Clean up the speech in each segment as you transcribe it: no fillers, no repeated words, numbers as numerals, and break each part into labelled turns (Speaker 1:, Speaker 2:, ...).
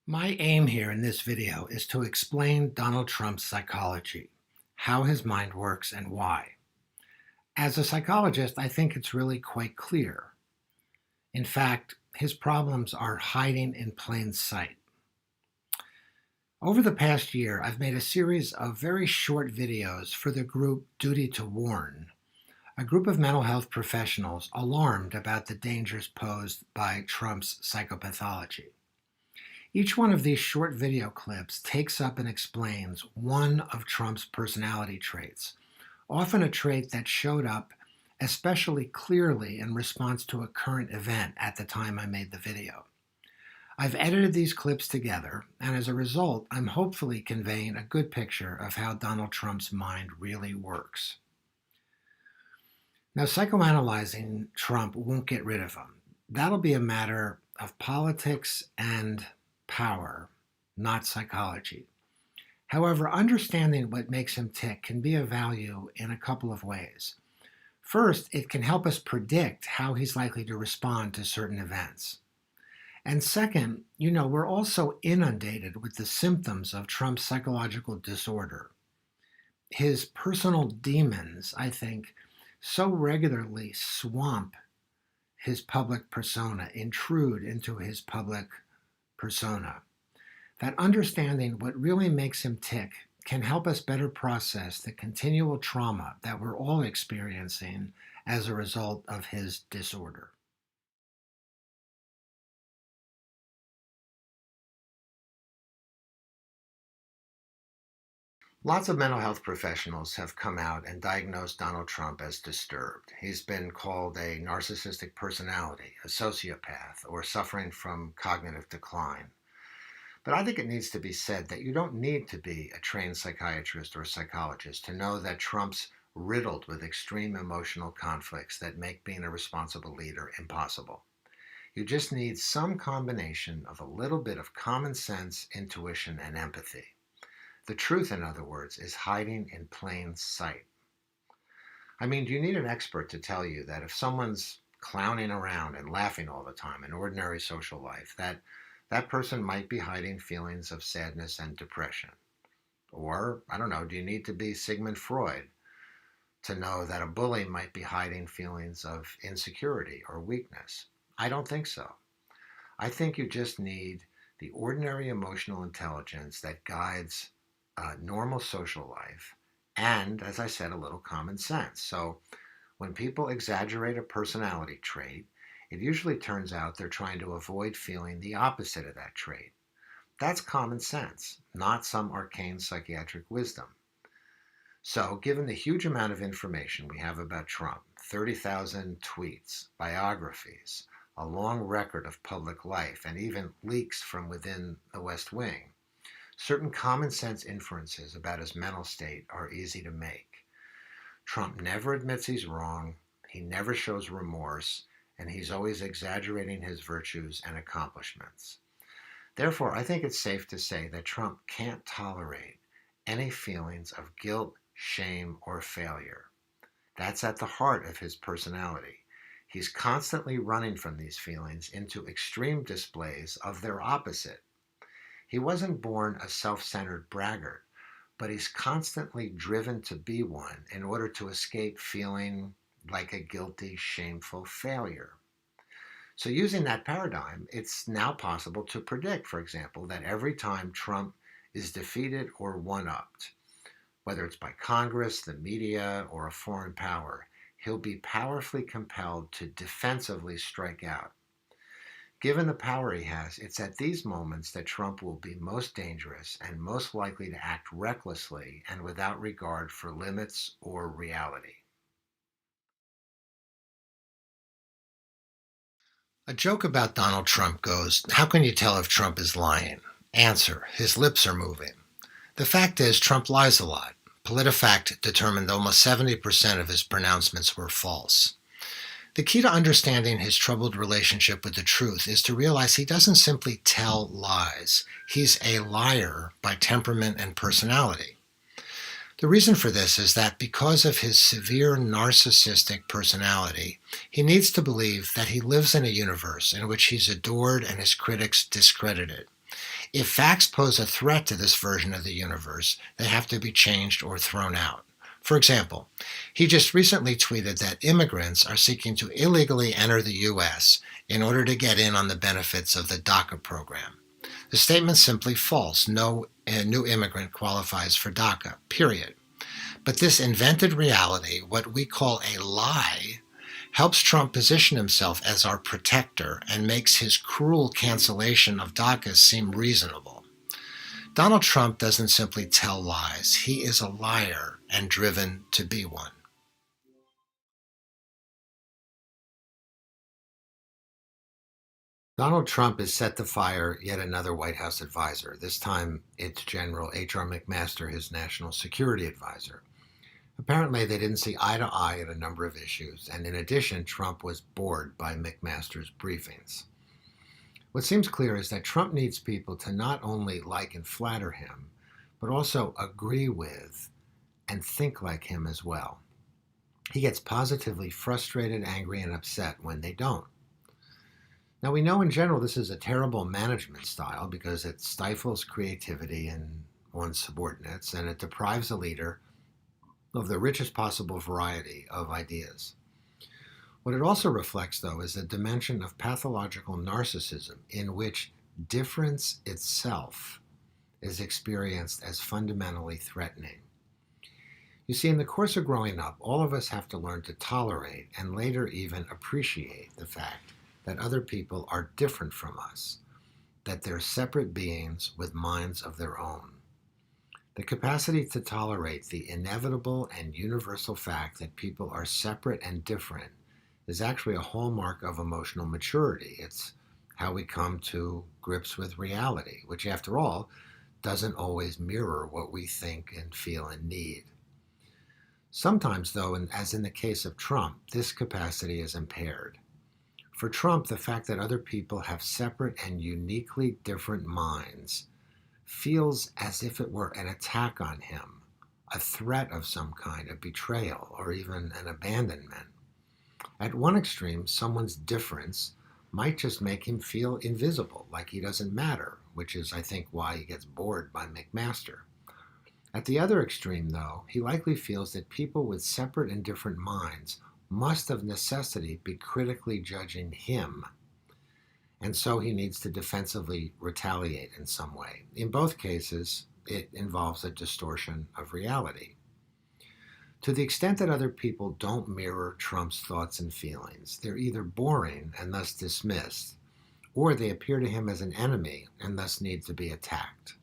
Speaker 1: My aim here in this video is to explain Donald Trump's psychology, how his mind works and why. As a psychologist, I think it's really quite clear. In fact, his problems are hiding in plain sight. Over the past year, I've made a series of very short videos for the group Duty to Warn, a group of mental health professionals alarmed about the dangers posed by Trump's psychopathology. Each one of these short video clips takes up and explains one of Trump's personality traits, often a trait that showed up especially clearly in response to a current event at the time I made the video. I've edited these clips together, and as a result, I'm hopefully conveying a good picture of how Donald Trump's mind really works. Now, psychoanalyzing Trump won't get rid of him. That'll be a matter of politics and power, not psychology. However, understanding what makes him tick can be of value in a couple of ways. First, it can help us predict how he's likely to respond to certain events. And second, we're also inundated with the symptoms of Trump's psychological disorder. His personal demons, I think, so regularly swamp his public persona, intrude into his public persona, that understanding what really makes him tick can help us better process the continual trauma that we're all experiencing as a result of his disorder. Lots of mental health professionals have come out and diagnosed Donald Trump as disturbed. He's been called a narcissistic personality, a sociopath, or suffering from cognitive decline. But I think it needs to be said that you don't need to be a trained psychiatrist or psychologist to know that Trump's riddled with extreme emotional conflicts that make being a responsible leader impossible. You just need some combination of a little bit of common sense, intuition, and empathy. The truth, in other words, is hiding in plain sight. I mean, do you need an expert to tell you that if someone's clowning around and laughing all the time in ordinary social life, that person might be hiding feelings of sadness and depression? Or, I don't know, do you need to be Sigmund Freud to know that a bully might be hiding feelings of insecurity or weakness? I don't think so. I think you just need the ordinary emotional intelligence that guides normal social life and, as I said, a little common sense. So when people exaggerate a personality trait, it usually turns out they're trying to avoid feeling the opposite of that trait. That's common sense, not some arcane psychiatric wisdom. So, given the huge amount of information we have about Trump, 30,000 tweets, biographies, a long record of public life, and even leaks from within the West Wing, certain common sense inferences about his mental state are easy to make. Trump never admits he's wrong, he never shows remorse, and he's always exaggerating his virtues and accomplishments. Therefore, I think it's safe to say that Trump can't tolerate any feelings of guilt, shame, or failure. That's at the heart of his personality. He's constantly running from these feelings into extreme displays of their opposite. He wasn't born a self-centered braggart, but he's constantly driven to be one in order to escape feeling like a guilty, shameful failure. So using that paradigm, it's now possible to predict, for example, that every time Trump is defeated or one-upped, whether it's by Congress, the media, or a foreign power, he'll be powerfully compelled to defensively strike out. Given the power he has, it's at these moments that Trump will be most dangerous and most likely to act recklessly and without regard for limits or reality. A joke about Donald Trump goes, how can you tell if Trump is lying? Answer, his lips are moving. The fact is, Trump lies a lot. PolitiFact determined almost 70% of his pronouncements were false. The key to understanding his troubled relationship with the truth is to realize he doesn't simply tell lies. He's a liar by temperament and personality. The reason for this is that because of his severe narcissistic personality, he needs to believe that he lives in a universe in which he's adored and his critics discredited. If facts pose a threat to this version of the universe, they have to be changed or thrown out. For example, he just recently tweeted that immigrants are seeking to illegally enter the U.S. in order to get in on the benefits of the DACA program. The statement's simply false. No new immigrant qualifies for DACA, period. But this invented reality, what we call a lie, helps Trump position himself as our protector and makes his cruel cancellation of DACA seem reasonable. Donald Trump doesn't simply tell lies. He is a liar and driven to be one. Donald Trump is set to fire yet another White House advisor. This time it's General H.R. McMaster, his national security advisor. Apparently, they didn't see eye to eye at a number of issues, and in addition, Trump was bored by McMaster's briefings. What seems clear is that Trump needs people to not only like and flatter him, but also agree with and think like him as well. He gets positively frustrated, angry, and upset when they don't. Now, we know in general this is a terrible management style because it stifles creativity in one's subordinates and it deprives a leader of the richest possible variety of ideas. What it also reflects, though, is a dimension of pathological narcissism in which difference itself is experienced as fundamentally threatening. You see, in the course of growing up, all of us have to learn to tolerate and later even appreciate the fact that other people are different from us, that they're separate beings with minds of their own. The capacity to tolerate the inevitable and universal fact that people are separate and different is actually a hallmark of emotional maturity. It's how we come to grips with reality, which, after all, doesn't always mirror what we think and feel and need. Sometimes, though, and as in the case of Trump, this capacity is impaired. For Trump, the fact that other people have separate and uniquely different minds feels as if it were an attack on him, a threat of some kind, a betrayal, or even an abandonment. At one extreme, someone's difference might just make him feel invisible, like he doesn't matter, which is, I think, why he gets bored by McMaster. At the other extreme, though, he likely feels that people with separate and different minds must of necessity be critically judging him, and so he needs to defensively retaliate in some way. In both cases, it involves a distortion of reality. To the extent that other people don't mirror Trump's thoughts and feelings, they're either boring and thus dismissed, or they appear to him as an enemy and thus need to be attacked.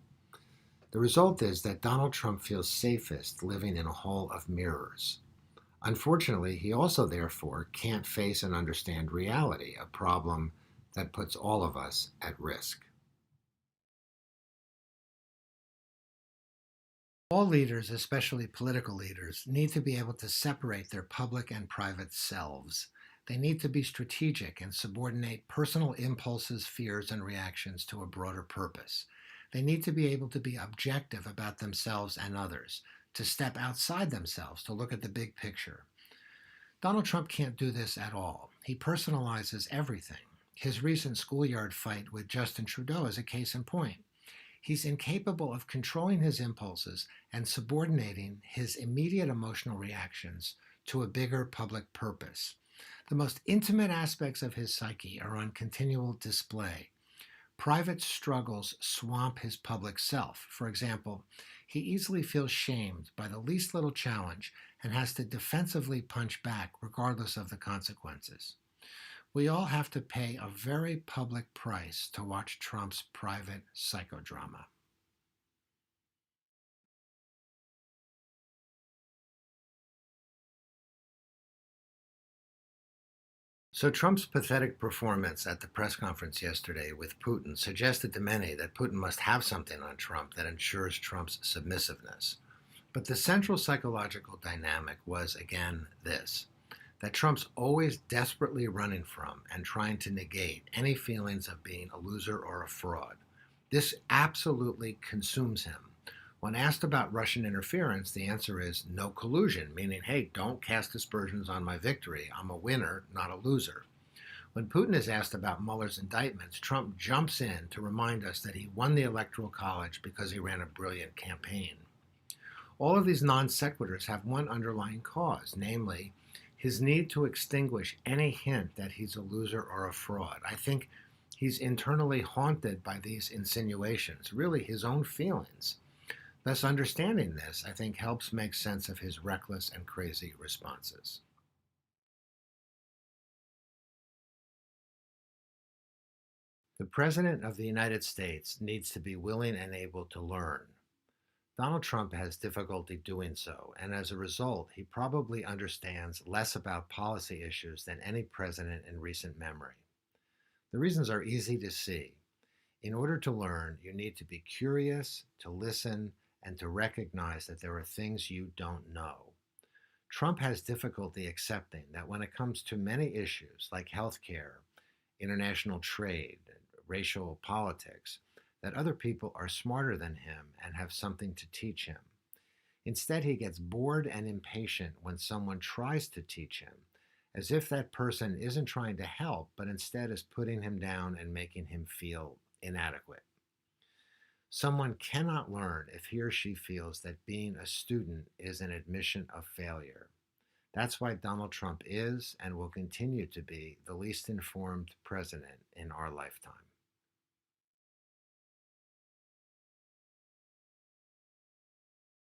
Speaker 1: The result is that Donald Trump feels safest living in a hall of mirrors. Unfortunately, he also therefore can't face and understand reality, a problem that puts all of us at risk. All leaders, especially political leaders, need to be able to separate their public and private selves. They need to be strategic and subordinate personal impulses, fears, and reactions to a broader purpose. They need to be able to be objective about themselves and others, to step outside themselves, to look at the big picture. Donald Trump can't do this at all. He personalizes everything. His recent schoolyard fight with Justin Trudeau is a case in point. He's incapable of controlling his impulses and subordinating his immediate emotional reactions to a bigger public purpose. The most intimate aspects of his psyche are on continual display. Private struggles swamp his public self. For example, he easily feels shamed by the least little challenge and has to defensively punch back regardless of the consequences. We all have to pay a very public price to watch Trump's private psychodrama. So Trump's pathetic performance at the press conference yesterday with Putin suggested to many that Putin must have something on Trump that ensures Trump's submissiveness. But the central psychological dynamic was, again, this: that Trump's always desperately running from and trying to negate any feelings of being a loser or a fraud. This absolutely consumes him. When asked about Russian interference, the answer is no collusion, meaning, hey, don't cast aspersions on my victory. I'm a winner, not a loser. When Putin is asked about Mueller's indictments, Trump jumps in to remind us that he won the Electoral College because he ran a brilliant campaign. All of these non sequiturs have one underlying cause, namely, his need to extinguish any hint that he's a loser or a fraud. I think he's internally haunted by these insinuations, really his own feelings. Thus, understanding this, I think, helps make sense of his reckless and crazy responses. The President of the United States needs to be willing and able to learn. Donald Trump has difficulty doing so, and as a result, he probably understands less about policy issues than any president in recent memory. The reasons are easy to see. In order to learn, you need to be curious, to listen, and to recognize that there are things you don't know. Trump has difficulty accepting that when it comes to many issues like healthcare, international trade, racial politics, that other people are smarter than him and have something to teach him. Instead, he gets bored and impatient when someone tries to teach him, as if that person isn't trying to help, but instead is putting him down and making him feel inadequate. Someone cannot learn if he or she feels that being a student is an admission of failure. That's why Donald Trump is and will continue to be the least informed president in our lifetime.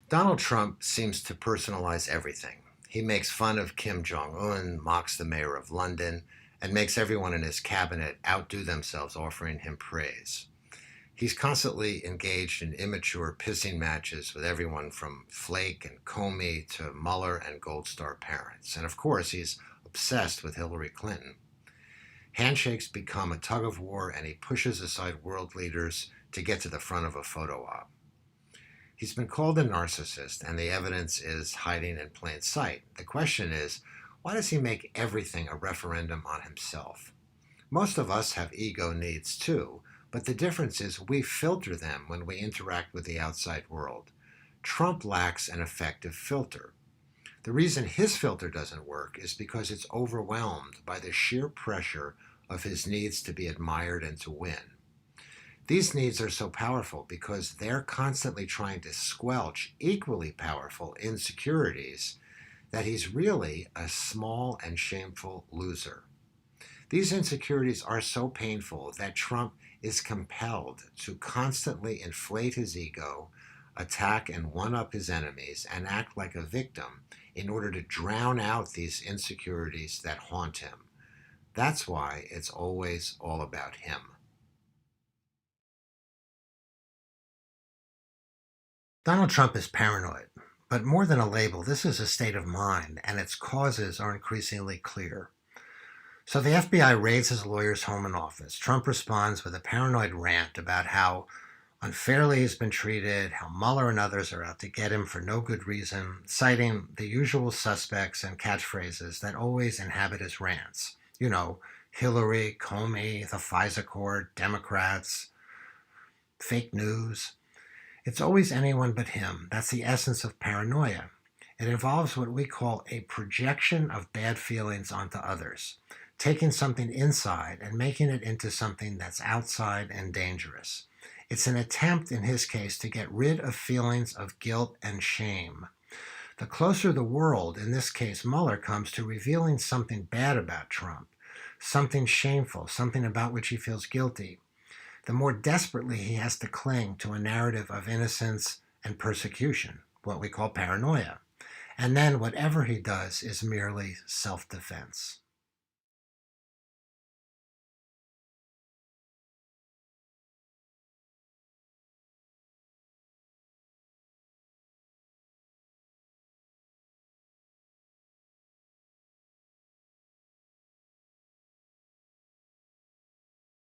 Speaker 1: Donald Trump seems to personalize everything. He makes fun of Kim Jong un, mocks the mayor of London, and makes everyone in his cabinet outdo themselves offering him praise. He's constantly engaged in immature pissing matches with everyone from Flake and Comey to Mueller and Gold Star parents. And of course, he's obsessed with Hillary Clinton. Handshakes become a tug of war, and he pushes aside world leaders to get to the front of a photo op. He's been called a narcissist, and the evidence is hiding in plain sight. The question is, why does he make everything a referendum on himself? Most of us have ego needs too, but the difference is we filter them when we interact with the outside world. Trump lacks an effective filter. The reason his filter doesn't work is because it's overwhelmed by the sheer pressure of his needs to be admired and to win. These needs are so powerful because they're constantly trying to squelch equally powerful insecurities that he's really a small and shameful loser. These insecurities are so painful that Trump is compelled to constantly inflate his ego, attack and one-up his enemies, and act like a victim in order to drown out these insecurities that haunt him. That's why it's always all about him. Donald Trump is paranoid, but more than a label, this is a state of mind, and its causes are increasingly clear. So the FBI raids his lawyer's home and office. Trump responds with a paranoid rant about how unfairly he's been treated, how Mueller and others are out to get him for no good reason, citing the usual suspects and catchphrases that always inhabit his rants. You know, Hillary, Comey, the FISA court, Democrats, fake news. It's always anyone but him. That's the essence of paranoia. It involves what we call a projection of bad feelings onto others, taking something inside and making it into something that's outside and dangerous. It's an attempt, in his case, to get rid of feelings of guilt and shame. The closer the world, in this case Mueller, comes to revealing something bad about Trump, something shameful, something about which he feels guilty, the more desperately he has to cling to a narrative of innocence and persecution, what we call paranoia. And then whatever he does is merely self-defense.